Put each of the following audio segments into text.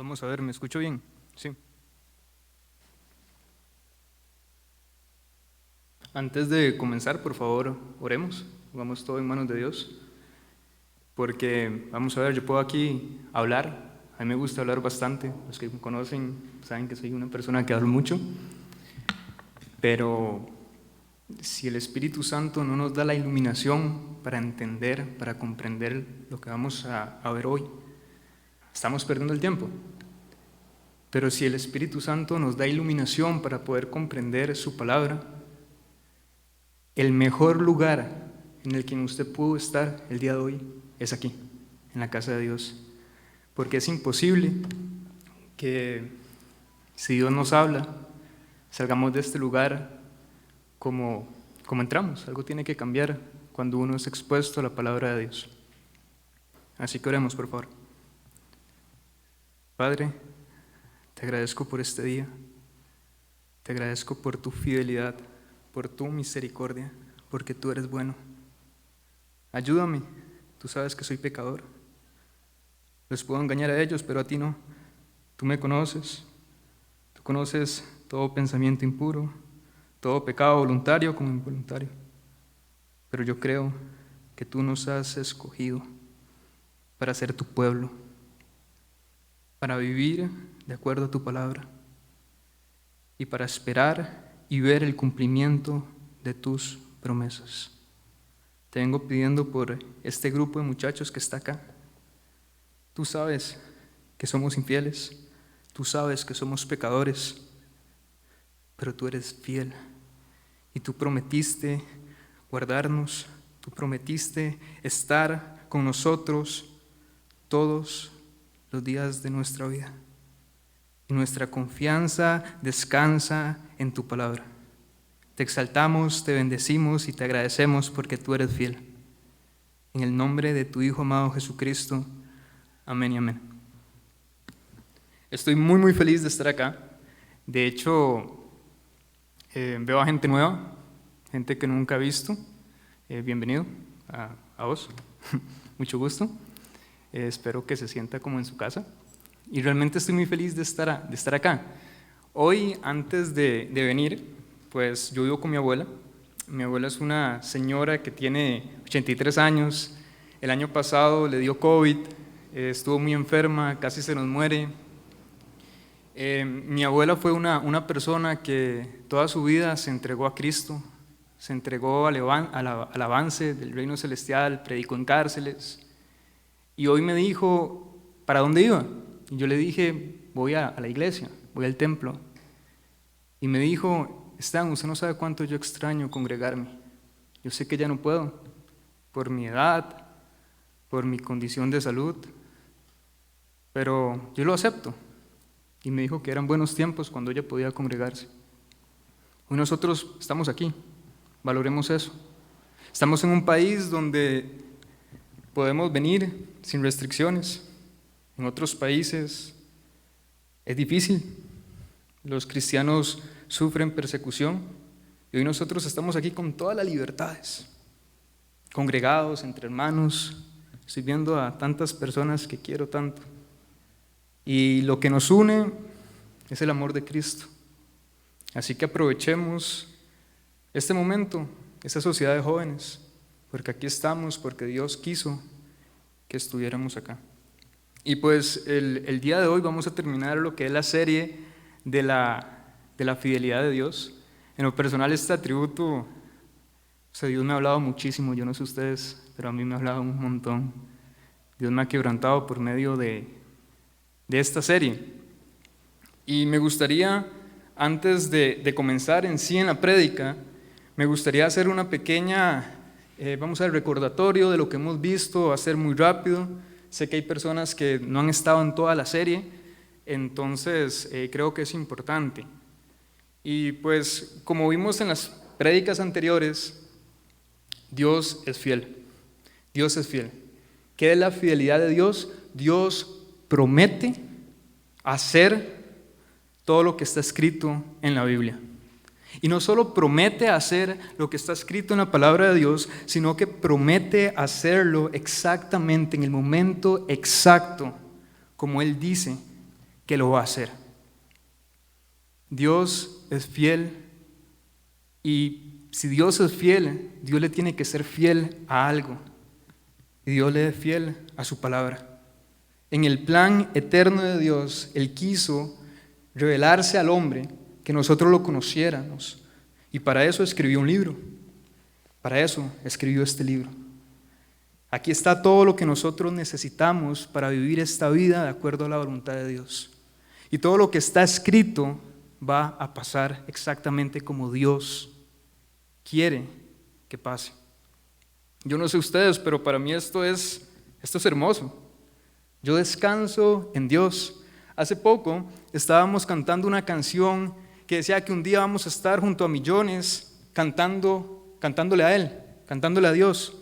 Vamos a ver, ¿me escucho bien? Sí. Antes de comenzar, por favor, oremos, pongamos todo en manos de Dios, porque vamos a ver, yo puedo aquí hablar, a mí me gusta hablar bastante, los que me conocen saben que soy una persona que hablo mucho, pero si el Espíritu Santo no nos da la iluminación para entender, para comprender lo que vamos a ver hoy, estamos perdiendo el tiempo. Pero si el Espíritu Santo nos da iluminación para poder comprender su palabra, el mejor lugar en el que usted pudo estar el día de hoy es aquí, en la casa de Dios. Porque es imposible que si Dios nos habla, salgamos de este lugar como entramos. Algo tiene que cambiar cuando uno es expuesto a la palabra de Dios. Así que oremos, por favor. Padre, te agradezco por este día, te agradezco por tu fidelidad, por tu misericordia, porque tú eres bueno. Ayúdame, tú sabes que soy pecador. Les puedo engañar a ellos, pero a ti no. Tú me conoces, tú conoces todo pensamiento impuro, todo pecado voluntario como involuntario. Pero yo creo que tú nos has escogido para ser tu pueblo, para vivir de acuerdo a tu palabra y para esperar y ver el cumplimiento de tus promesas. Te vengo pidiendo por este grupo de muchachos que está acá. Tú sabes que somos infieles, tú sabes que somos pecadores, pero tú eres fiel y tú prometiste guardarnos, tú prometiste estar con nosotros todos los días de nuestra vida. Y nuestra confianza descansa en tu palabra. Te exaltamos, te bendecimos y te agradecemos porque tú eres fiel. En el nombre de tu Hijo amado Jesucristo, amén y amén. Estoy muy feliz de estar acá. De hecho, veo a gente nueva, gente que nunca he visto. Bienvenido a vos, mucho gusto. Espero que se sienta como en su casa. Y realmente estoy muy feliz de estar acá. Hoy, antes de venir, pues yo vivo con mi abuela. Mi abuela es una señora que tiene 83 años. El año pasado le dio COVID, estuvo muy enferma, casi se nos muere. Mi abuela fue una persona que toda su vida se entregó a Cristo, se entregó al avance del reino celestial, predicó en cárceles. Y hoy me dijo, ¿para dónde iba? Y yo le dije, voy a la iglesia, voy al templo. Y me dijo, Stan, usted no sabe cuánto yo extraño congregarme. Yo sé que ya no puedo, por mi edad, por mi condición de salud, pero yo lo acepto. Y me dijo que eran buenos tiempos cuando ella podía congregarse. Hoy nosotros estamos aquí, valoremos eso. Estamos en un país donde podemos venir sin restricciones. En otros países es difícil, los cristianos sufren persecución y hoy nosotros estamos aquí con todas las libertades, congregados entre hermanos, estoy viendo a tantas personas que quiero tanto y lo que nos une es el amor de Cristo. Así que aprovechemos este momento, esta sociedad de jóvenes, porque aquí estamos, porque Dios quiso que estuviéramos acá. Y pues el día de hoy vamos a terminar lo que es la serie de la fidelidad de Dios. En lo personal este atributo, Dios me ha hablado muchísimo, yo no sé ustedes, pero a mí me ha hablado un montón. Dios me ha quebrantado por medio de esta serie. Y me gustaría, antes de comenzar en sí en la prédica, me gustaría hacer una pequeña, vamos a ver, recordatorio de lo que hemos visto, va a ser muy rápido. Sé que hay personas que no han estado en toda la serie, entonces creo que es importante. Y pues como vimos en las prédicas anteriores, Dios es fiel. Dios es fiel. ¿Qué es la fidelidad de Dios? Dios promete hacer todo lo que está escrito en la Biblia. Y no solo promete hacer lo que está escrito en la palabra de Dios, sino que promete hacerlo exactamente en el momento exacto, como Él dice que lo va a hacer. Dios es fiel y si Dios es fiel, Dios le tiene que ser fiel a algo. Y Dios le es fiel a su palabra. En el plan eterno de Dios, Él quiso revelarse al hombre, que nosotros lo conociéramos. Y para eso escribió un libro. Para eso escribió este libro. Aquí está todo lo que nosotros necesitamos para vivir esta vida de acuerdo a la voluntad de Dios. Y todo lo que está escrito va a pasar exactamente como Dios quiere que pase. Yo no sé ustedes, pero para mí esto es hermoso. Yo descanso en Dios. Hace poco estábamos cantando una canción que decía que un día vamos a estar junto a millones cantándole a Él, cantándole a Dios.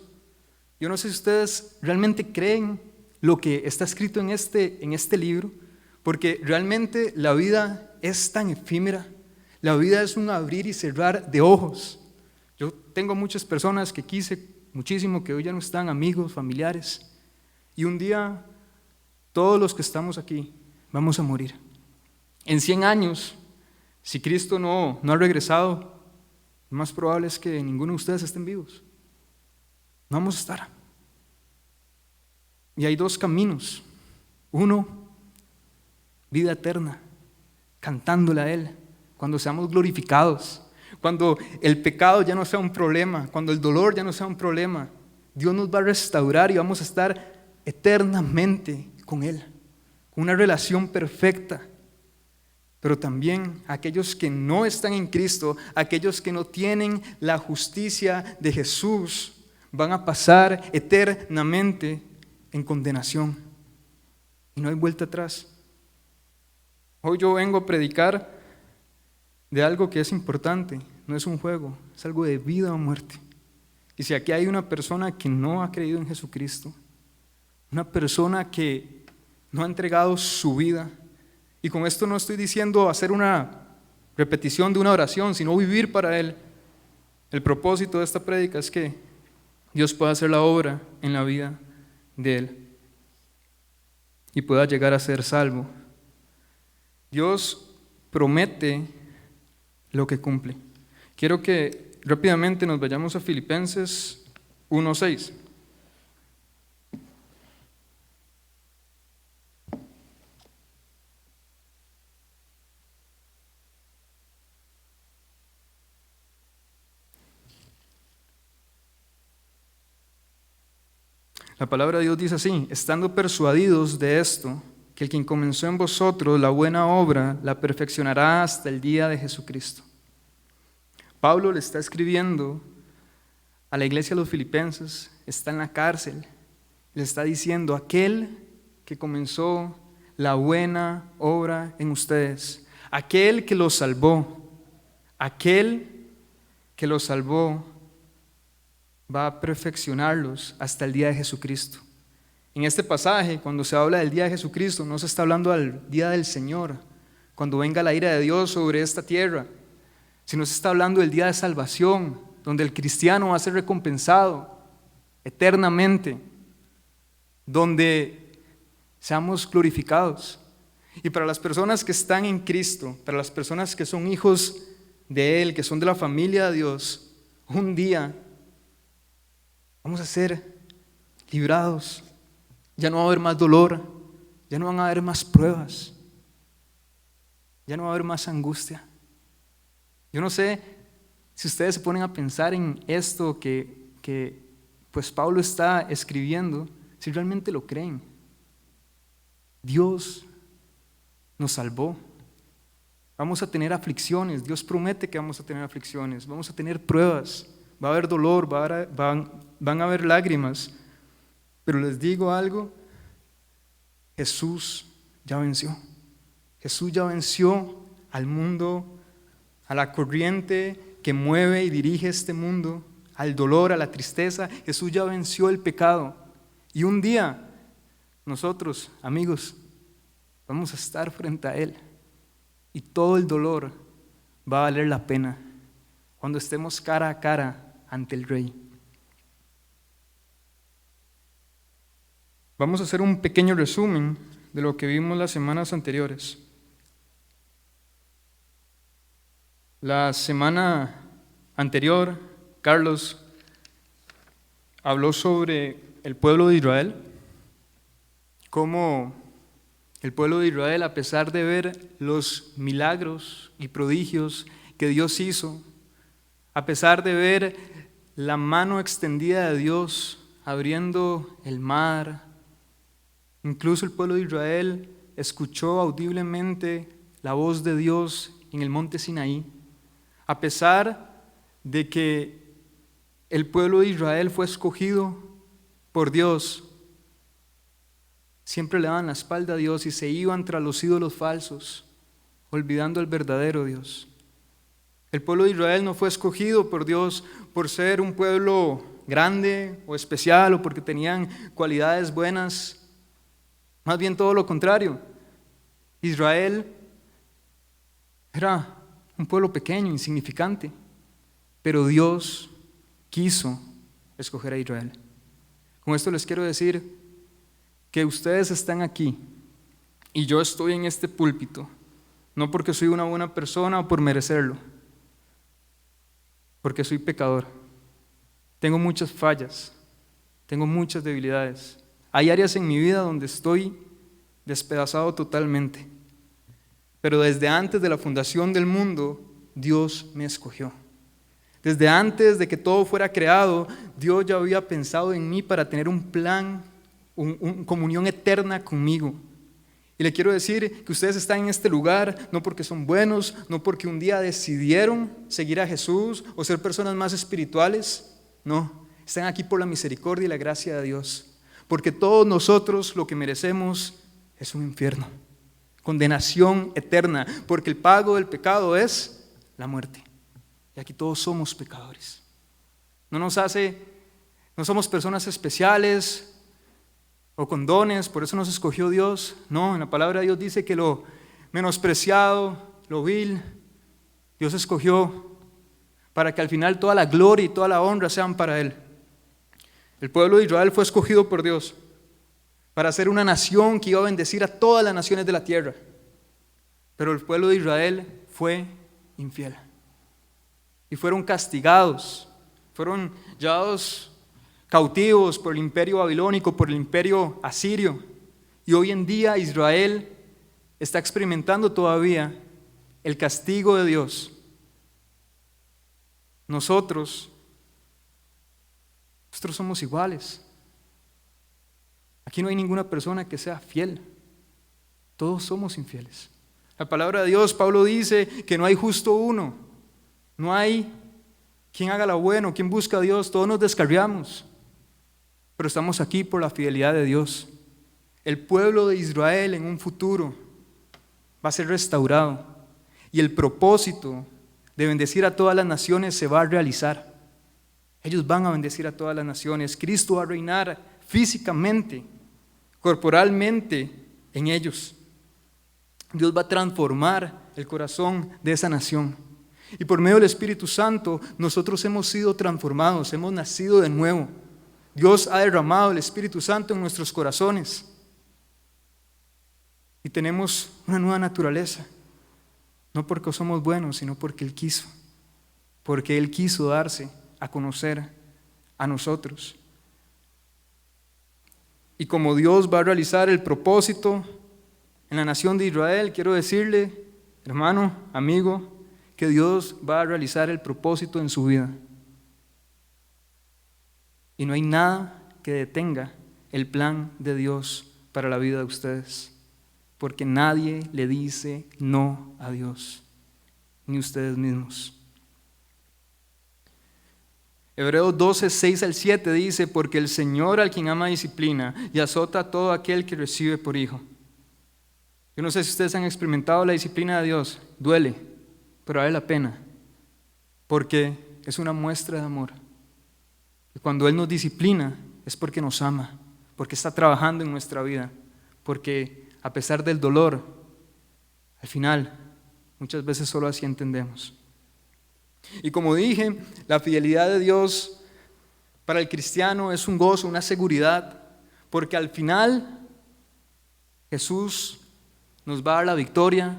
Yo no sé si ustedes realmente creen lo que está escrito en este libro, porque realmente la vida es tan efímera. La vida es un abrir y cerrar de ojos. Yo tengo muchas personas que quise muchísimo, que hoy ya no están, amigos, familiares, y un día todos los que estamos aquí vamos a morir. En 100 años, si Cristo no ha regresado, lo más probable es que ninguno de ustedes estén vivos. No vamos a estar. Y hay dos caminos. Uno, vida eterna, cantándole a Él, cuando seamos glorificados, cuando el pecado ya no sea un problema, cuando el dolor ya no sea un problema. Dios nos va a restaurar y vamos a estar eternamente con Él, con una relación perfecta. Pero también aquellos que no están en Cristo, aquellos que no tienen la justicia de Jesús, van a pasar eternamente en condenación. Y no hay vuelta atrás. Hoy yo vengo a predicar de algo que es importante, no es un juego, es algo de vida o muerte. Y si aquí hay una persona que no ha creído en Jesucristo, una persona que no ha entregado su vida, y con esto no estoy diciendo hacer una repetición de una oración, sino vivir para Él. El propósito de esta prédica es que Dios pueda hacer la obra en la vida de Él y pueda llegar a ser salvo. Dios promete lo que cumple. Quiero que rápidamente nos vayamos a Filipenses 1:6. La palabra de Dios dice así: estando persuadidos de esto, que el quien comenzó en vosotros la buena obra, la perfeccionará hasta el día de Jesucristo. Pablo le está escribiendo a la iglesia de los filipenses, está en la cárcel, le está diciendo: aquel que comenzó la buena obra en ustedes, aquel que los salvó, va a perfeccionarlos hasta el día de Jesucristo. En este pasaje, cuando se habla del día de Jesucristo, no se está hablando del día del Señor, cuando venga la ira de Dios sobre esta tierra, sino se está hablando del día de salvación, donde el cristiano va a ser recompensado eternamente, donde seamos glorificados. Y para las personas que están en Cristo, para las personas que son hijos de Él, que son de la familia de Dios, un día vamos a ser librados. Ya no va a haber más dolor, ya no van a haber más pruebas, ya no va a haber más angustia. Yo no sé si ustedes se ponen a pensar en esto que pues Pablo está escribiendo, si realmente lo creen. Dios nos salvó. Vamos a tener aflicciones, Dios promete que vamos a tener aflicciones, vamos a tener pruebas, va a haber dolor, van a haber lágrimas, pero les digo algo, Jesús ya venció. Jesús ya venció al mundo, a la corriente que mueve y dirige este mundo, al dolor, a la tristeza. Jesús ya venció el pecado. Y un día nosotros, amigos, vamos a estar frente a Él y todo el dolor va a valer la pena cuando estemos cara a cara ante el Rey. Vamos a hacer un pequeño resumen de lo que vimos las semanas anteriores. La semana anterior, Carlos habló sobre el pueblo de Israel, cómo el pueblo de Israel, a pesar de ver los milagros y prodigios que Dios hizo, a pesar de ver la mano extendida de Dios abriendo el mar, incluso el pueblo de Israel escuchó audiblemente la voz de Dios en el monte Sinaí, a pesar de que el pueblo de Israel fue escogido por Dios, siempre le daban la espalda a Dios y se iban tras los ídolos falsos, olvidando al verdadero Dios. El pueblo de Israel no fue escogido por Dios por ser un pueblo grande o especial o porque tenían cualidades buenas, más bien todo lo contrario. Israel era un pueblo pequeño, insignificante, pero Dios quiso escoger a Israel. Con esto les quiero decir que ustedes están aquí y yo estoy en este púlpito, no porque soy una buena persona o por merecerlo, porque soy pecador. Tengo muchas fallas, tengo muchas debilidades. Hay áreas en mi vida donde estoy despedazado totalmente. Pero desde antes de la fundación del mundo, Dios me escogió. Desde antes de que todo fuera creado, Dios ya había pensado en mí para tener un plan, una comunión eterna conmigo. Y le quiero decir que ustedes están en este lugar no porque son buenos, no porque un día decidieron seguir a Jesús o ser personas más espirituales. No, están aquí por la misericordia y la gracia de Dios. Porque todos nosotros lo que merecemos es un infierno, condenación eterna, porque el pago del pecado es la muerte. Y aquí todos somos pecadores. No somos personas especiales o con dones, por eso nos escogió Dios. No, en la palabra de Dios dice que lo menospreciado, lo vil, Dios escogió para que al final toda la gloria y toda la honra sean para Él. El pueblo de Israel fue escogido por Dios para ser una nación que iba a bendecir a todas las naciones de la tierra. Pero el pueblo de Israel fue infiel. Y fueron castigados, fueron llevados cautivos por el imperio babilónico, por el imperio asirio. Y hoy en día Israel está experimentando todavía el castigo de Dios. Nosotros somos iguales. Aquí no hay ninguna persona que sea fiel. Todos somos infieles. La palabra de Dios, Pablo dice que no hay justo uno. No hay quien haga lo bueno, quien busca a Dios. Todos nos descarriamos. Pero estamos aquí por la fidelidad de Dios. El pueblo de Israel en un futuro va a ser restaurado. Y el propósito de bendecir a todas las naciones se va a realizar. Ellos van a bendecir a todas las naciones. Cristo va a reinar físicamente, corporalmente en ellos. Dios va a transformar el corazón de esa nación. Y por medio del Espíritu Santo nosotros hemos sido transformados, hemos nacido de nuevo. Dios ha derramado el Espíritu Santo en nuestros corazones. Y tenemos una nueva naturaleza. No porque somos buenos, sino porque Él quiso. Porque Él quiso darse a conocer a nosotros. Y como Dios va a realizar el propósito en la nación de Israel, quiero decirle, hermano, amigo, que Dios va a realizar el propósito en su vida. Y no hay nada que detenga el plan de Dios para la vida de ustedes, porque nadie le dice no a Dios, ni ustedes mismos. Hebreos 12, 6 al 7 dice, porque el Señor al quien ama disciplina y azota a todo aquel que recibe por hijo. Yo no sé si ustedes han experimentado la disciplina de Dios, duele, pero vale la pena, porque es una muestra de amor. Y cuando Él nos disciplina es porque nos ama, porque está trabajando en nuestra vida, porque a pesar del dolor, al final, muchas veces solo así entendemos. Y como dije, la fidelidad de Dios para el cristiano es un gozo, una seguridad, porque al final Jesús nos va a dar la victoria,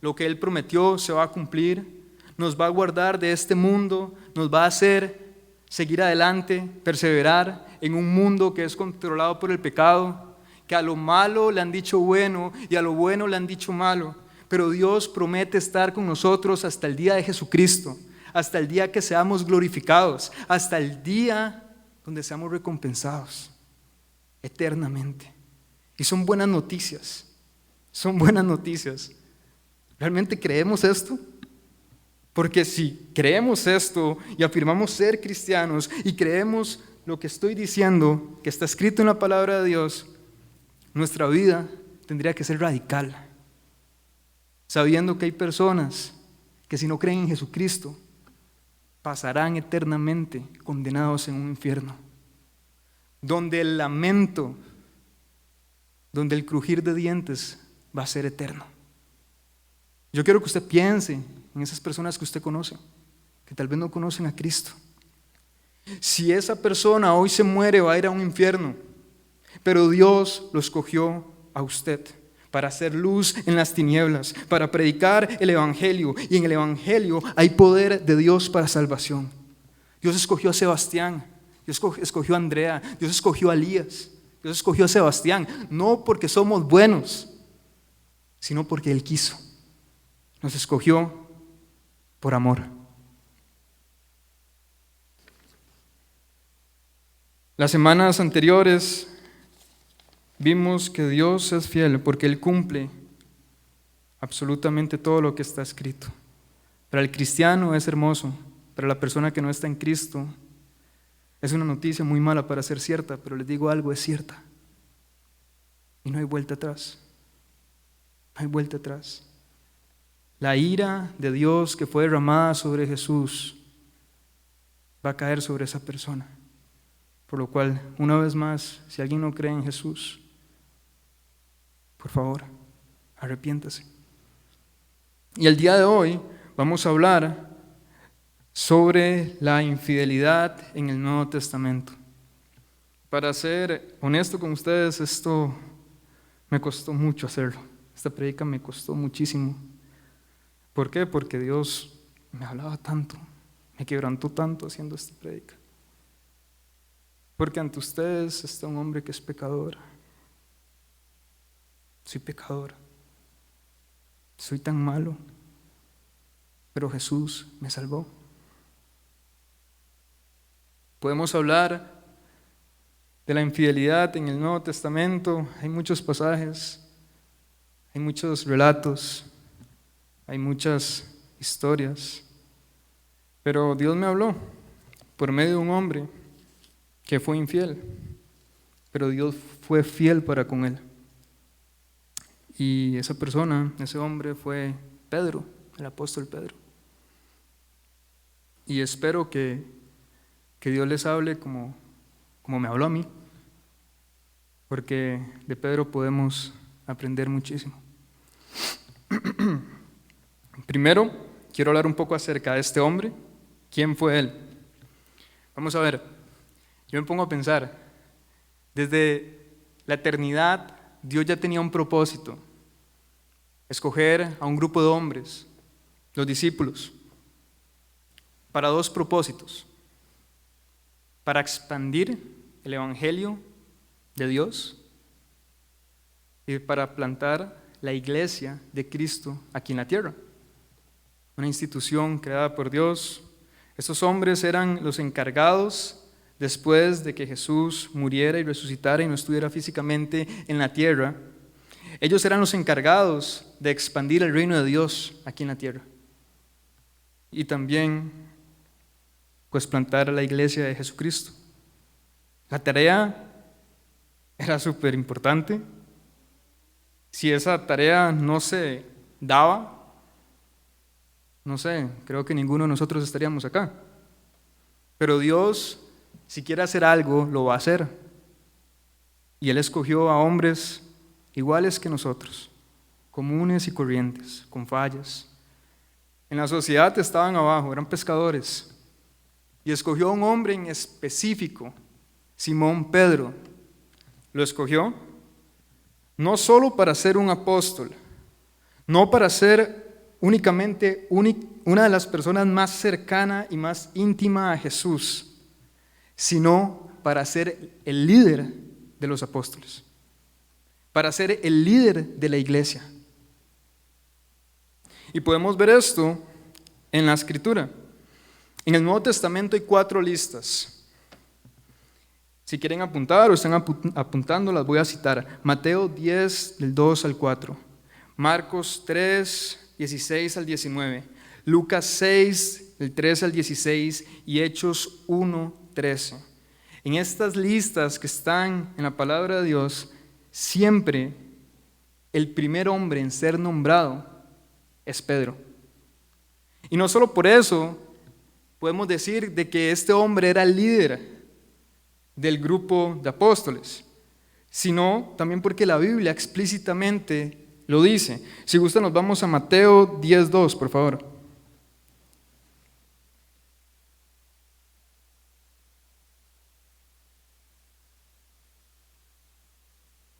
lo que Él prometió se va a cumplir. nos va a guardar de este mundo, nos va a hacer seguir adelante, perseverar en un mundo que es controlado por el pecado, que a lo malo le han dicho bueno y a lo bueno le han dicho malo, pero Dios promete estar con nosotros hasta el día de Jesucristo, hasta el día que seamos glorificados, hasta el día donde seamos recompensados eternamente. Y son buenas noticias, son buenas noticias. ¿Realmente creemos esto? Porque si creemos esto y afirmamos ser cristianos y creemos lo que estoy diciendo, que está escrito en la palabra de Dios, nuestra vida tendría que ser radical, sabiendo que hay personas que si no creen en Jesucristo, pasarán eternamente condenados en un infierno, donde el lamento, donde el crujir de dientes va a ser eterno. Yo quiero que usted piense en esas personas que usted conoce, que tal vez no conocen a Cristo. Si esa persona hoy se muere, va a ir a un infierno, pero Dios lo escogió a usted para hacer luz en las tinieblas, para predicar el Evangelio, y en el Evangelio hay poder de Dios para salvación. Dios escogió a Sebastián, Dios escogió a Andrea, Dios escogió a Elías, Dios escogió a Sebastián, no porque somos buenos, sino porque Él quiso. Nos escogió por amor. Las semanas anteriores vimos que Dios es fiel porque Él cumple absolutamente todo lo que está escrito. Para el cristiano es hermoso, para la persona que no está en Cristo es una noticia muy mala para ser cierta, pero les digo algo, es cierta. Y no hay vuelta atrás. No hay vuelta atrás. La ira de Dios que fue derramada sobre Jesús va a caer sobre esa persona. Por lo cual, una vez más, si alguien no cree en Jesús, por favor, arrepiéntase. Y el día de hoy vamos a hablar sobre la infidelidad en el Nuevo Testamento. Para ser honesto con ustedes, esto me costó mucho hacerlo. Esta prédica me costó muchísimo. ¿Por qué? Porque Dios me hablaba tanto, me quebrantó tanto haciendo esta prédica. Porque ante ustedes está un hombre que es pecador. Soy pecador. Soy tan malo. Pero Jesús me salvó. Podemos hablar de la infidelidad en el Nuevo Testamento. Hay muchos pasajes, hay muchos relatos, hay muchas historias. Pero Dios me habló por medio de un hombre que fue infiel, pero Dios fue fiel para con él. Y esa persona, ese hombre fue Pedro, el apóstol Pedro. Y espero que Dios les hable como me habló a mí, porque de Pedro podemos aprender muchísimo. Primero, quiero hablar un poco acerca de este hombre. ¿Quién fue él? Vamos a ver, yo me pongo a pensar, desde la eternidad Dios ya tenía un propósito, escoger a un grupo de hombres, los discípulos, para dos propósitos: para expandir el Evangelio de Dios y para plantar la iglesia de Cristo aquí en la tierra, una institución creada por Dios. Estos hombres eran los encargados, después de que Jesús muriera y resucitara y no estuviera físicamente en la tierra, ellos eran los encargados de expandir el reino de Dios aquí en la tierra. Y también, pues, plantar la iglesia de Jesucristo. La tarea era súper importante. Si esa tarea no se daba, no sé, creo que ninguno de nosotros estaríamos acá. Pero Dios, si quiere hacer algo, lo va a hacer. Y Él escogió a hombres iguales que nosotros, comunes y corrientes, con fallas. En la sociedad estaban abajo, eran pescadores. Y escogió a un hombre en específico, Simón Pedro. Lo escogió no solo para ser un apóstol, no para ser una de las personas más cercana y más íntima a Jesús, sino para ser el líder de los apóstoles, para ser el líder de la iglesia. Y podemos ver esto en la Escritura. En el Nuevo Testamento hay 4 listas. Si quieren apuntar o están apuntando, las voy a citar. Mateo 10, del 2 al 4. Marcos 3, 16 al 19. Lucas 6, del 13 al 16. Y Hechos 1, 13. En estas listas que están en la palabra de Dios, siempre el primer hombre en ser nombrado es Pedro. Y no solo por eso podemos decir de que este hombre era el líder del grupo de apóstoles, sino también porque la Biblia explícitamente lo dice. Si gustan, nos vamos a Mateo 10:2, por favor.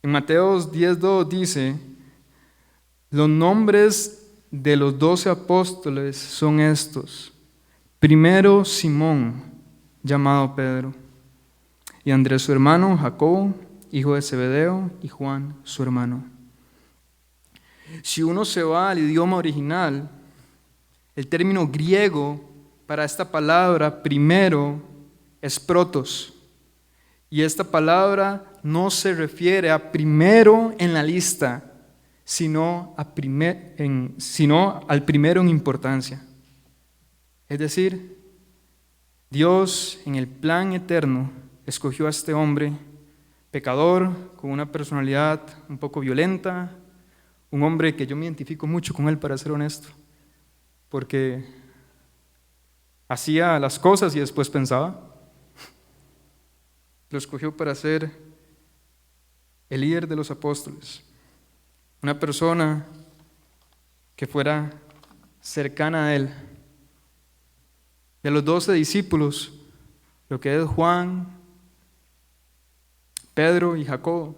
En Mateo 10:2 dice: los nombres de los 12 apóstoles son estos. Primero, Simón, llamado Pedro, y Andrés su hermano, Jacobo, hijo de Zebedeo, y Juan su hermano. Si uno se va al idioma original, el término griego para esta palabra primero es protos, y esta palabra no se refiere a primero en la lista, sino al primero en importancia. Es decir, Dios en el plan eterno escogió a este hombre pecador, con una personalidad un poco violenta, un hombre que yo me identifico mucho con él, para ser honesto, porque hacía las cosas y después pensaba. Lo escogió para ser el líder de los apóstoles, una persona que fuera cercana a él. De los 12 discípulos, lo que es Juan, Pedro y Jacobo,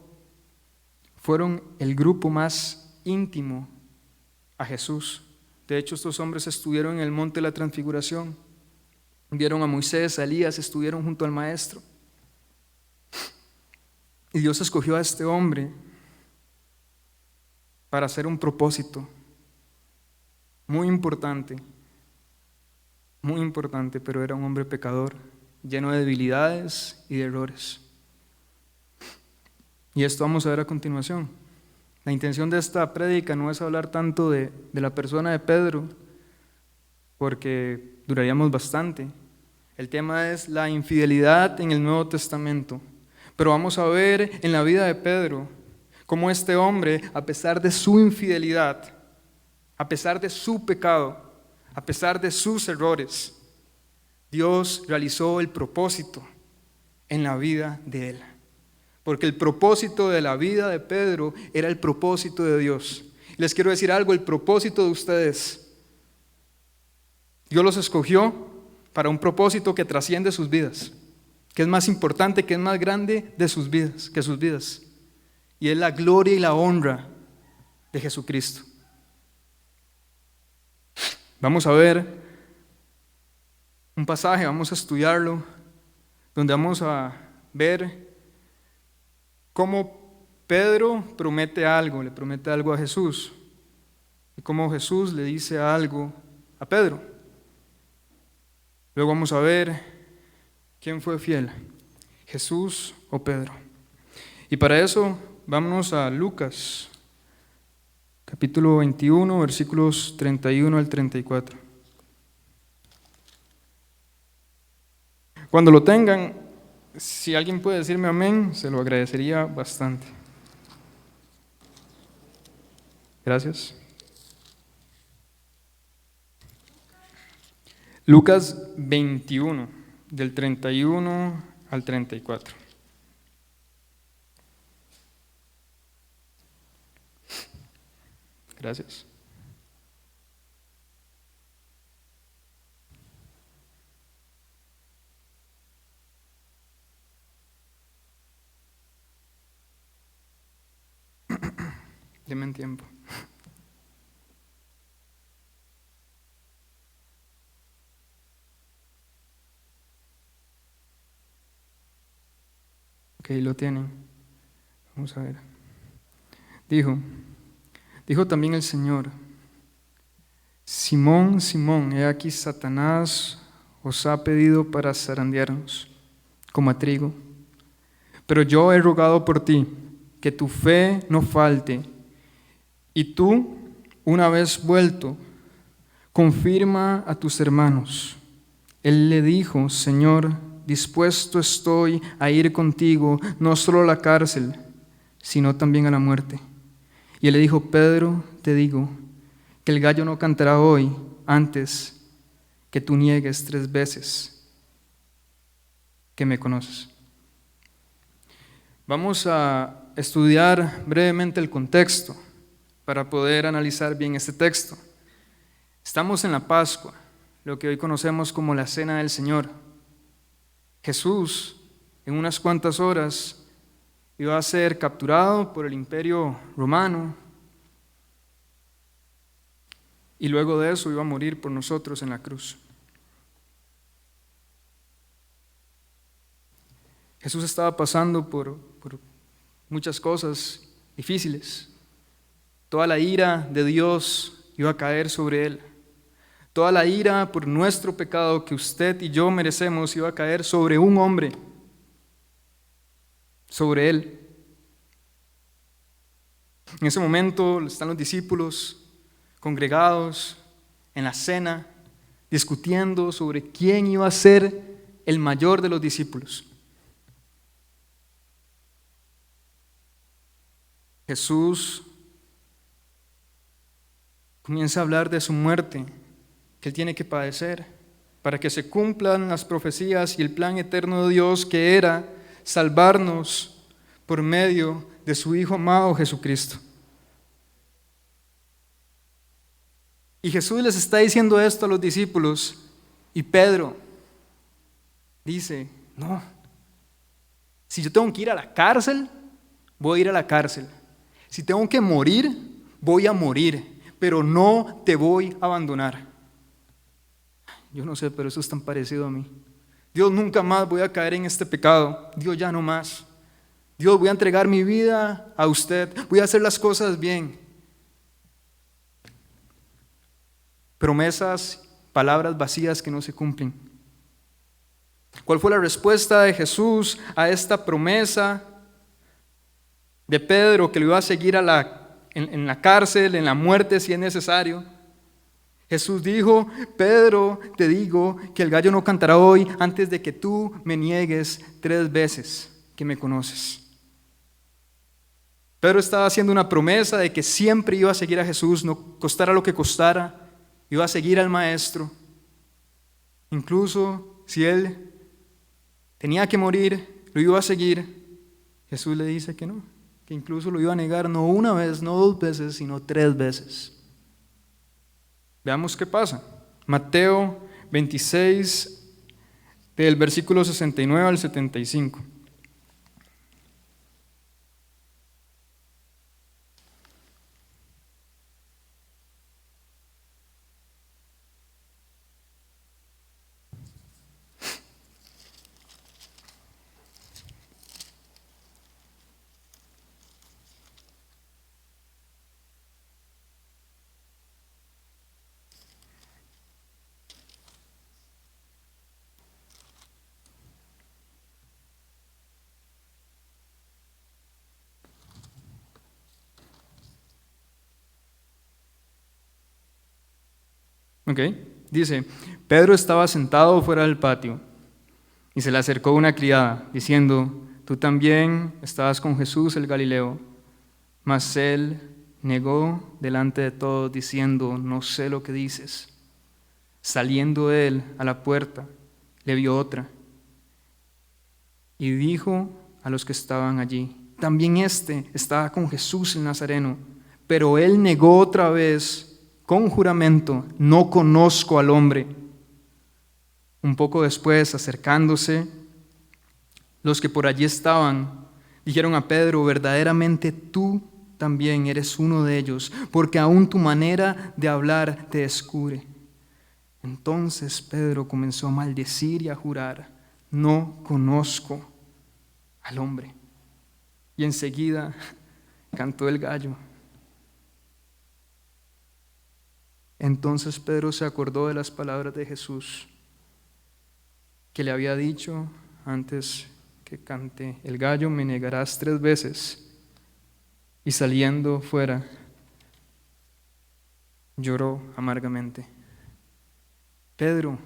fueron el grupo más íntimo a Jesús. De hecho, estos hombres estuvieron en el monte de la transfiguración, vieron a Moisés, a Elías, estuvieron junto al maestro. Y Dios escogió a este hombre para hacer un propósito muy importante, pero era un hombre pecador, lleno de debilidades y de errores. Y esto vamos a ver a continuación. La intención de esta prédica no es hablar tanto de la persona de Pedro, porque duraríamos bastante. El tema es la infidelidad en el Nuevo Testamento. Pero vamos a ver en la vida de Pedro cómo este hombre, a pesar de su infidelidad, a pesar de su pecado, a pesar de sus errores, Dios realizó el propósito en la vida de él. Porque el propósito de la vida de Pedro era el propósito de Dios. Les quiero decir algo, el propósito de ustedes, Dios los escogió para un propósito que trasciende sus vidas, que es más importante, que es más grande de sus vidas, que sus vidas. Y es la gloria y la honra de Jesucristo. Vamos a ver un pasaje, vamos a estudiarlo, donde vamos a ver cómo Pedro le promete algo a Jesús, y cómo Jesús le dice algo a Pedro. Luego vamos a ver quién fue fiel, Jesús o Pedro. Y para eso vámonos a Lucas, capítulo 21, versículos 31 al 34. Cuando lo tengan, si alguien puede decirme amén, se lo agradecería bastante. Gracias. Lucas 21, del 31 al 34. Gracias. Denme tiempo. Ok, lo tienen. Vamos a ver. Dijo también el Señor: Simón, Simón, he aquí Satanás os ha pedido para zarandearnos como a trigo. Pero yo he rogado por ti, que tu fe no falte, y tú, una vez vuelto, confirma a tus hermanos. Él le dijo: Señor, dispuesto estoy a ir contigo, no solo a la cárcel, sino también a la muerte. Y él le dijo: Pedro, te digo, que el gallo no cantará hoy antes que tú niegues 3 veces que me conoces. Vamos a estudiar brevemente el contexto para poder analizar bien este texto. Estamos en la Pascua, lo que hoy conocemos como la Cena del Señor. Jesús, en unas cuantas horas, iba a ser capturado por el Imperio Romano y luego de eso iba a morir por nosotros en la cruz. Jesús estaba pasando por muchas cosas difíciles. Toda la ira de Dios iba a caer sobre él. Toda la ira por nuestro pecado que usted y yo merecemos iba a caer sobre un hombre, sobre él. En ese momento están los discípulos congregados en la cena, discutiendo sobre quién iba a ser el mayor de los discípulos. Jesús comienza a hablar de su muerte, que él tiene que padecer, para que se cumplan las profecías y el plan eterno de Dios, que era salvarnos por medio de su Hijo amado Jesucristo. Y Jesús les está diciendo esto a los discípulos, y Pedro dice: no, si yo tengo que ir a la cárcel, voy a ir a la cárcel. Si tengo que morir, voy a morir, pero no te voy a abandonar. Yo no sé, pero eso es tan parecido a mí. Dios, nunca más voy a caer en este pecado. Dios, ya no más. Dios, voy a entregar mi vida a usted. Voy a hacer las cosas bien. Promesas, palabras vacías que no se cumplen. ¿Cuál fue la respuesta de Jesús a esta promesa de Pedro, que lo iba a seguir en la cárcel, en la muerte si es necesario? Jesús dijo: Pedro, te digo que el gallo no cantará hoy antes de que tú me niegues 3 veces que me conoces. Pedro estaba haciendo una promesa de que siempre iba a seguir a Jesús, no costara lo que costara, iba a seguir al Maestro. Incluso si él tenía que morir, lo iba a seguir. Jesús le dice que no, que incluso lo iba a negar no 1 vez, no 2 veces, sino 3 veces. Veamos qué pasa. Mateo 26, del versículo 69 al 75. Ok, dice: Pedro estaba sentado fuera del patio y se le acercó una criada diciendo: tú también estabas con Jesús el Galileo. Mas él negó delante de todos diciendo: no sé lo que dices. Saliendo él a la puerta, le vio otra y dijo a los que estaban allí: también este estaba con Jesús el Nazareno. Pero él negó otra vez con juramento: no conozco al hombre. Un poco después, acercándose, los que por allí estaban dijeron a Pedro: verdaderamente tú también eres uno de ellos, porque aún tu manera de hablar te descubre. Entonces Pedro comenzó a maldecir y a jurar: no conozco al hombre. Y enseguida cantó el gallo. Entonces Pedro se acordó de las palabras de Jesús, que le había dicho: antes que cante el gallo, me negarás 3 veces. Y saliendo fuera, lloró amargamente. Pedro,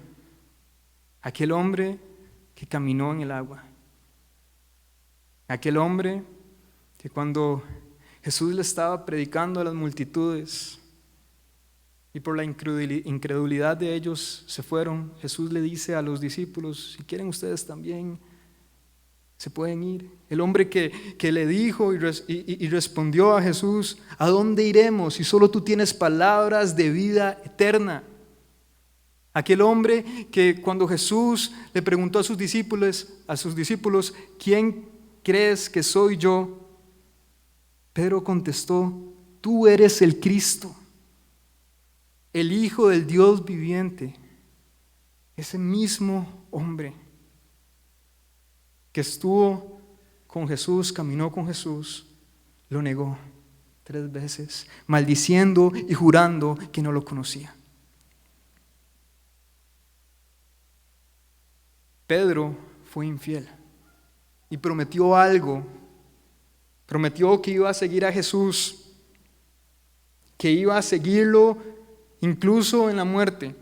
aquel hombre que caminó en el agua, aquel hombre que cuando Jesús le estaba predicando a las multitudes y por la incredulidad de ellos se fueron, Jesús le dice a los discípulos: si quieren ustedes también, se pueden ir. El hombre que le dijo y respondió a Jesús: ¿a dónde iremos si solo tú tienes palabras de vida eterna? Aquel hombre que cuando Jesús le preguntó a sus discípulos, ¿quién crees que soy yo? Pedro contestó: tú eres el Cristo, el Hijo del Dios viviente. Ese mismo hombre que estuvo con Jesús, caminó con Jesús, lo negó 3 veces, maldiciendo y jurando que no lo conocía. Pedro fue infiel y prometió algo. Prometió que iba a seguir a Jesús, que iba a seguirlo incluso en la muerte.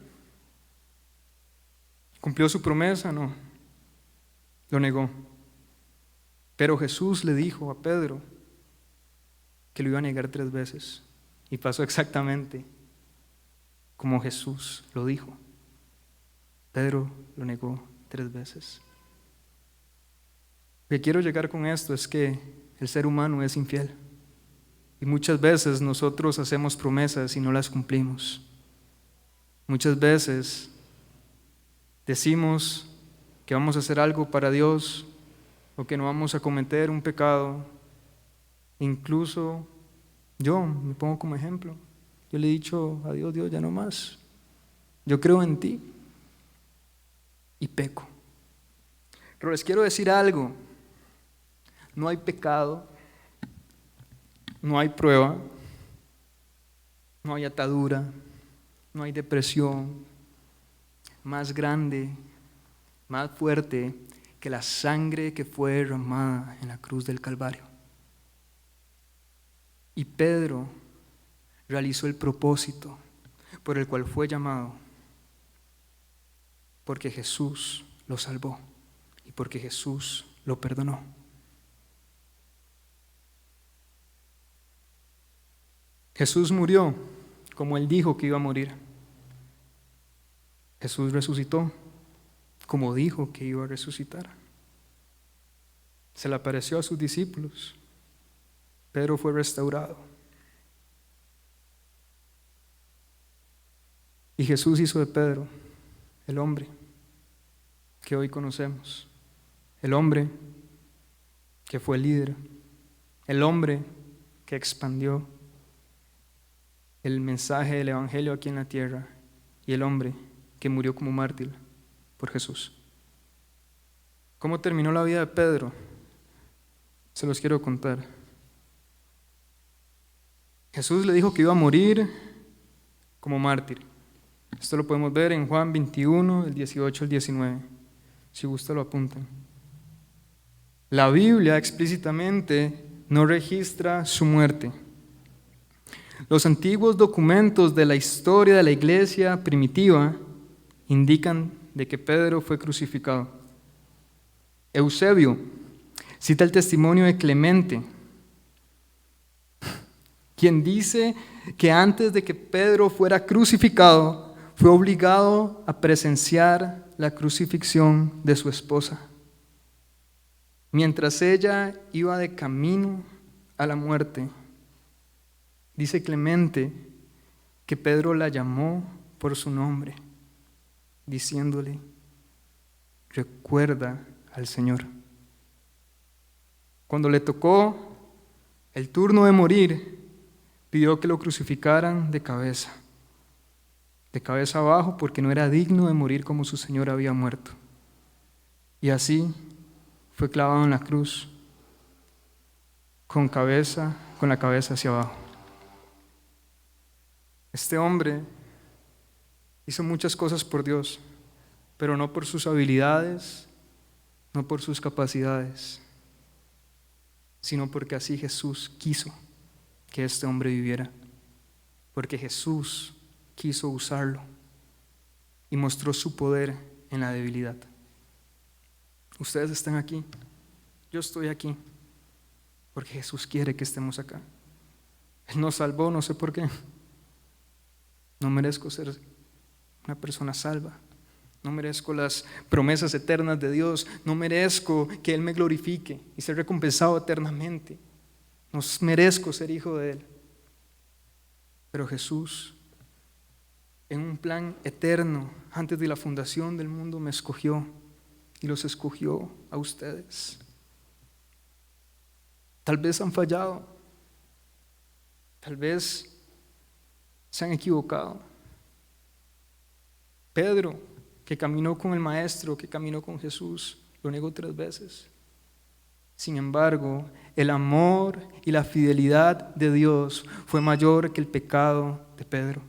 ¿Cumplió su promesa? No. Lo negó. Pero Jesús le dijo a Pedro que lo iba a negar 3 veces. Y pasó exactamente como Jesús lo dijo. Pedro lo negó 3 veces. Lo que quiero llegar con esto es que el ser humano es infiel. Y muchas veces nosotros hacemos promesas y no las cumplimos. Muchas veces decimos que vamos a hacer algo para Dios o que no vamos a cometer un pecado. Incluso yo me pongo como ejemplo. Yo le he dicho a Dios: Dios, ya no más. Yo creo en ti y peco. Pero les quiero decir algo: no hay pecado, no hay prueba, no hay atadura, no hay depresión más grande, más fuerte que la sangre que fue derramada en la cruz del Calvario. Y Pedro realizó el propósito por el cual fue llamado, porque Jesús lo salvó y porque Jesús lo perdonó. Jesús murió como Él dijo que iba a morir. Jesús resucitó como dijo que iba a resucitar. Se le apareció a sus discípulos. Pedro fue restaurado. Y Jesús hizo de Pedro el hombre que hoy conocemos. El hombre que fue líder. El hombre que expandió el mensaje del Evangelio aquí en la tierra. Y el hombre que murió como mártir por Jesús. ¿Cómo terminó la vida de Pedro? Se los quiero contar. Jesús le dijo que iba a morir como mártir. Esto lo podemos ver en Juan 21, del 18 al 19. Si gusta lo apuntan. La Biblia explícitamente no registra su muerte. Los antiguos documentos de la historia de la iglesia primitiva indican de que Pedro fue crucificado. Eusebio cita el testimonio de Clemente, quien dice que antes de que Pedro fuera crucificado, fue obligado a presenciar la crucifixión de su esposa. Mientras ella iba de camino a la muerte, dice Clemente que Pedro la llamó por su nombre, diciéndole: recuerda al Señor. Cuando le tocó el turno de morir, pidió que lo crucificaran de cabeza abajo, porque no era digno de morir como su Señor había muerto. Y así fue clavado en la cruz, con la cabeza hacia abajo. Este hombre hizo muchas cosas por Dios, pero no por sus habilidades, no por sus capacidades, sino porque así Jesús quiso que este hombre viviera, porque Jesús quiso usarlo y mostró su poder en la debilidad. Ustedes están aquí, yo estoy aquí, porque Jesús quiere que estemos acá. Él nos salvó, no sé por qué. No merezco ser una persona salva. No merezco las promesas eternas de Dios. No merezco que Él me glorifique y ser recompensado eternamente. No merezco ser hijo de Él. Pero Jesús, en un plan eterno, antes de la fundación del mundo, me escogió y los escogió a ustedes. Tal vez han fallado. Tal vez se han equivocado. Pedro, que caminó con el Maestro, que caminó con Jesús, lo negó 3 veces. Sin embargo, el amor y la fidelidad de Dios fue mayor que el pecado de Pedro.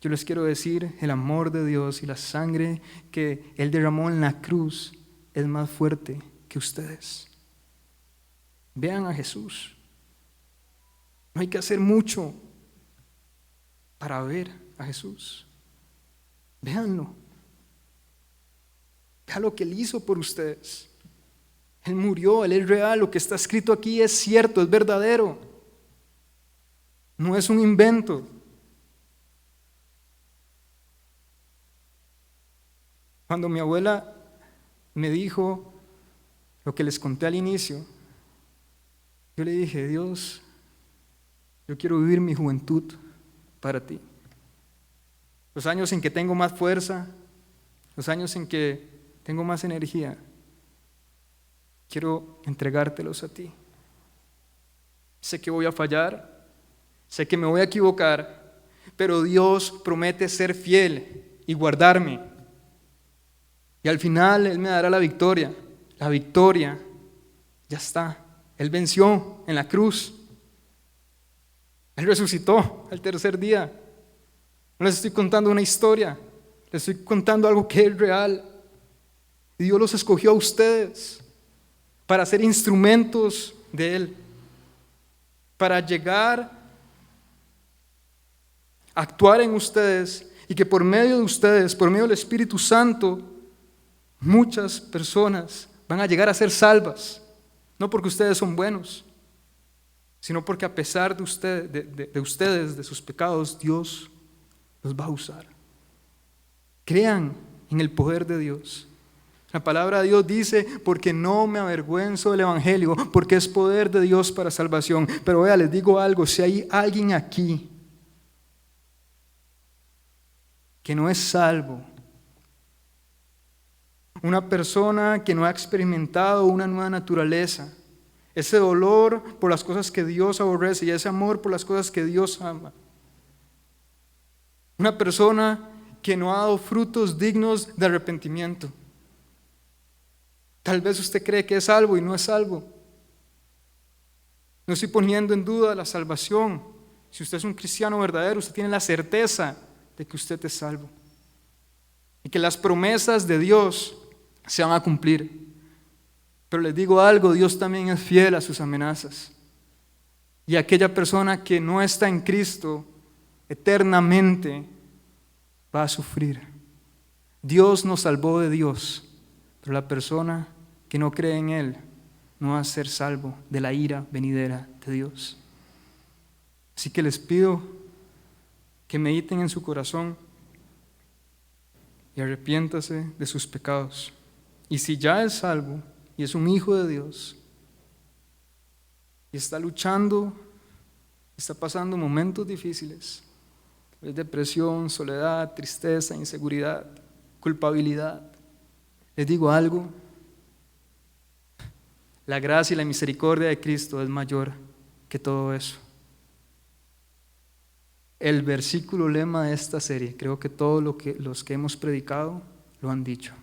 Yo les quiero decir, el amor de Dios y la sangre que Él derramó en la cruz es más fuerte que ustedes. Vean a Jesús. No hay que hacer mucho para ver a Jesús. Véanlo. Vean lo que Él hizo por ustedes. Él murió, Él es real. Lo que está escrito aquí es cierto, es verdadero. No es un invento. Cuando mi abuela me dijo lo que les conté al inicio, yo le dije: Dios, yo quiero vivir mi juventud para ti. Los años en que tengo más fuerza, los años en que tengo más energía, quiero entregártelos a ti. Sé que voy a fallar, sé que me voy a equivocar, pero Dios promete ser fiel y guardarme. Y al final Él me dará la victoria. La victoria ya está. Él venció en la cruz. Él resucitó al 3er día. No les estoy contando una historia, les estoy contando algo que es real. Y Dios los escogió a ustedes para ser instrumentos de Él, para llegar a actuar en ustedes y que por medio de ustedes, por medio del Espíritu Santo, muchas personas van a llegar a ser salvas. No porque ustedes son buenos, sino porque a pesar de ustedes, de sus pecados, Dios los va a usar. Crean en el poder de Dios. La palabra de Dios dice: porque no me avergüenzo del Evangelio, porque es poder de Dios para salvación. Pero vea, les digo algo: si hay alguien aquí que no es salvo, una persona que no ha experimentado una nueva naturaleza, ese dolor por las cosas que Dios aborrece y ese amor por las cosas que Dios ama, una persona que no ha dado frutos dignos de arrepentimiento. Tal vez usted cree que es salvo y no es salvo. No estoy poniendo en duda la salvación. Si usted es un cristiano verdadero, usted tiene la certeza de que usted es salvo y que las promesas de Dios se van a cumplir. Pero les digo algo: Dios también es fiel a sus amenazas. Y aquella persona que no está en Cristo eternamente va a sufrir. Dios nos salvó de Dios, pero la persona que no cree en Él no va a ser salvo de la ira venidera de Dios. Así que les pido que mediten en su corazón y arrepiéntase de sus pecados. Y si ya es salvo y es un hijo de Dios y está luchando, está pasando momentos difíciles, depresión, soledad, tristeza, inseguridad, culpabilidad, les digo algo: la gracia y la misericordia de Cristo es mayor que todo eso. El versículo lema de esta serie, creo que todos los que hemos predicado lo han dicho.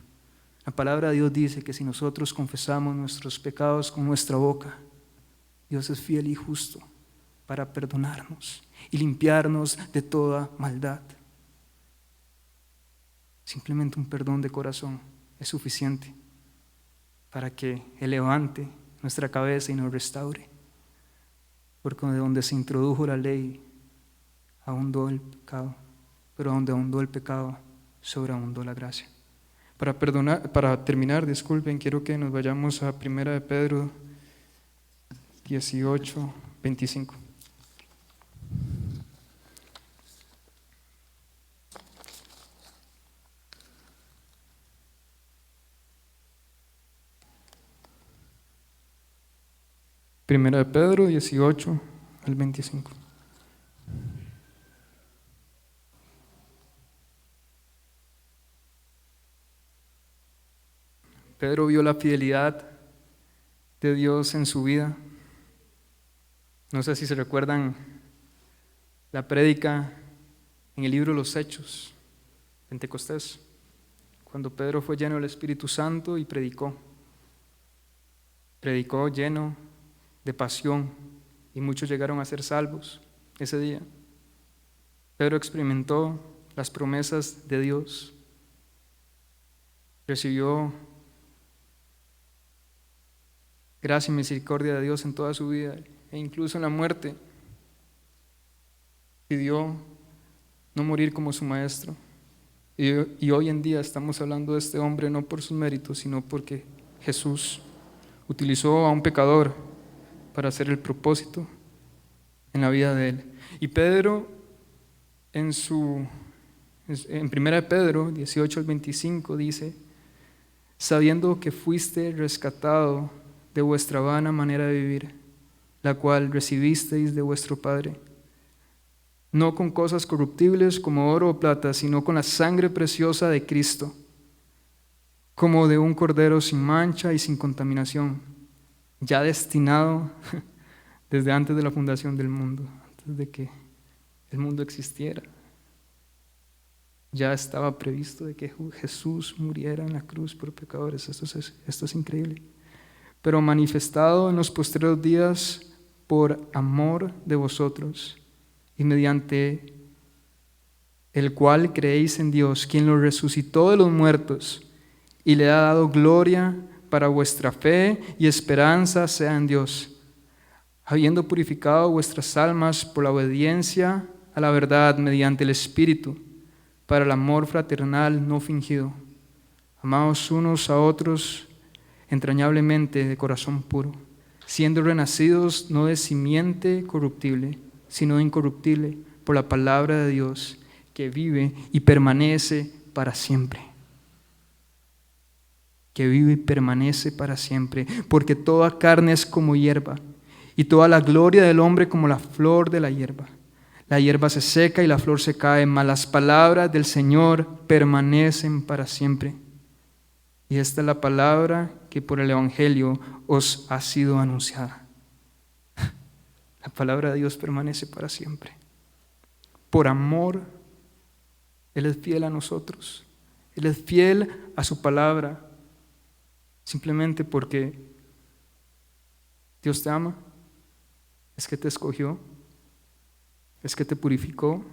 La palabra de Dios dice que si nosotros confesamos nuestros pecados con nuestra boca Dios es fiel y justo para perdonarnos y limpiarnos de toda maldad. Simplemente un perdón de corazón es suficiente para que Él levante nuestra cabeza y nos restaure. Porque de donde se introdujo la ley, abundó el pecado, pero donde abundó el pecado, sobreabundó la gracia. Para terminar, disculpen, quiero que nos vayamos a 1 de Pedro 18, 25. Primera de Pedro 18 al 25. Pedro vio la fidelidad de Dios en su vida. No sé si se recuerdan la prédica en el libro de los Hechos, Pentecostés, cuando Pedro fue lleno del Espíritu Santo y predicó lleno de pasión, y muchos llegaron a ser salvos ese día. Pedro experimentó las promesas de Dios, recibió gracia y misericordia de Dios en toda su vida, e incluso en la muerte pidió no morir como su maestro. Y hoy en día estamos hablando de este hombre no por sus méritos, sino porque Jesús utilizó a un pecador para hacer el propósito en la vida de él. Y Pedro, en 1 de Pedro 18 al 25 dice: sabiendo que fuiste rescatado de vuestra vana manera de vivir, la cual recibisteis de vuestro Padre, no con cosas corruptibles como oro o plata, sino con la sangre preciosa de Cristo, como de un cordero sin mancha y sin contaminación, ya destinado desde antes de la fundación del mundo, antes de que el mundo existiera. Ya estaba previsto de que Jesús muriera en la cruz por pecadores. Esto es increíble. Pero manifestado en los postreros días por amor de vosotros, y mediante el cual creéis en Dios, quien lo resucitó de los muertos y le ha dado gloria, para vuestra fe y esperanza sea en Dios, habiendo purificado vuestras almas por la obediencia a la verdad mediante el Espíritu, para el amor fraternal no fingido. Amaos unos a otros entrañablemente de corazón puro, siendo renacidos no de simiente corruptible, sino incorruptible, por la palabra de Dios, que vive y permanece para siempre. Que vive y permanece para siempre, porque toda carne es como hierba, y toda la gloria del hombre como la flor de la hierba. La hierba se seca y la flor se cae, mas las palabras del Señor permanecen para siempre. Y esta es la palabra que por el Evangelio os ha sido anunciada. La palabra de Dios permanece para siempre. Por amor, Él es fiel a nosotros. Él es fiel a su palabra. Simplemente porque Dios te ama, es que te escogió, es que te purificó,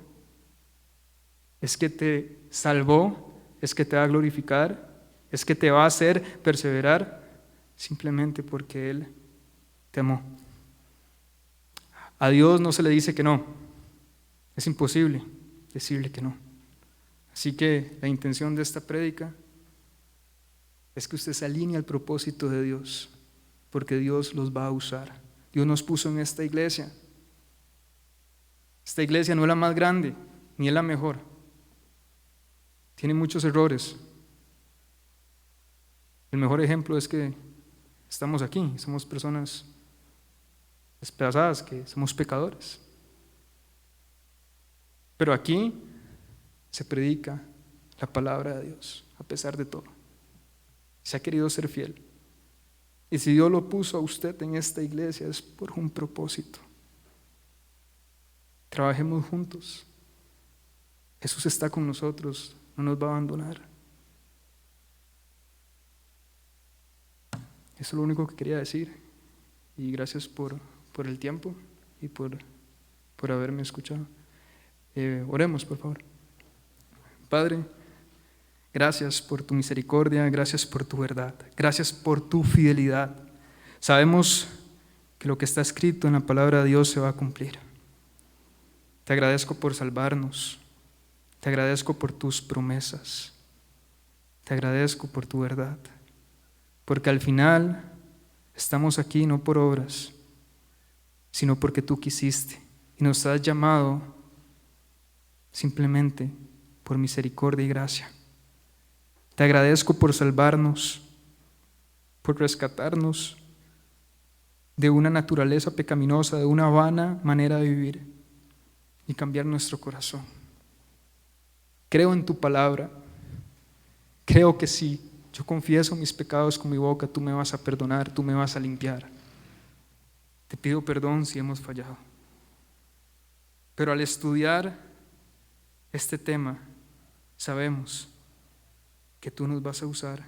es que te salvó, es que te va a glorificar, es que te va a hacer perseverar, simplemente porque Él te amó. A Dios no se le dice que no, es imposible decirle que no. Así que la intención de esta prédica es que usted se alinee al propósito de Dios, porque Dios los va a usar. Dios nos puso en esta iglesia. Esta iglesia no es la más grande, ni es la mejor. Tiene muchos errores. El mejor ejemplo es que estamos aquí, somos personas despedazadas, que somos pecadores. Pero aquí se predica la palabra de Dios, a pesar de todo. Se ha querido ser fiel. Y si Dios lo puso a usted en esta iglesia es por un propósito. Trabajemos juntos. Jesús está con nosotros, no nos va a abandonar. Eso es lo único que quería decir. Y gracias por por el tiempo y por haberme escuchado. Oremos, por favor. Padre, gracias por tu misericordia, gracias por tu verdad, gracias por tu fidelidad. Sabemos que lo que está escrito en la palabra de Dios se va a cumplir. Te agradezco por salvarnos, te agradezco por tus promesas, te agradezco por tu verdad, porque al final estamos aquí no por obras, sino porque tú quisiste y nos has llamado simplemente por misericordia y gracia. Te agradezco por salvarnos, por rescatarnos de una naturaleza pecaminosa, de una vana manera de vivir y cambiar nuestro corazón. Creo en tu palabra, creo que si yo confieso mis pecados con mi boca, tú me vas a perdonar, tú me vas a limpiar. Te pido perdón si hemos fallado. Pero al estudiar este tema, sabemos que tú nos vas a usar,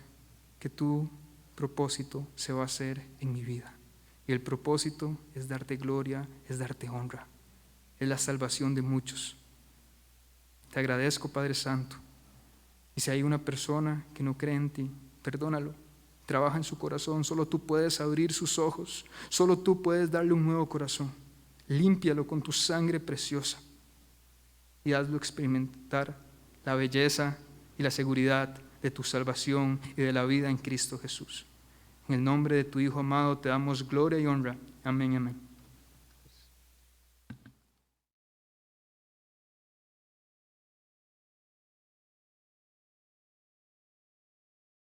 que tu propósito se va a hacer en mi vida. Y el propósito es darte gloria, es darte honra, es la salvación de muchos. Te agradezco, Padre Santo. Y si hay una persona que no cree en ti, perdónalo. Trabaja en su corazón, solo tú puedes abrir sus ojos, solo tú puedes darle un nuevo corazón. Límpialo con tu sangre preciosa y hazlo experimentar la belleza y la seguridad de tu salvación y de la vida en Cristo Jesús. En el nombre de tu Hijo amado te damos gloria y honra. Amén, amén.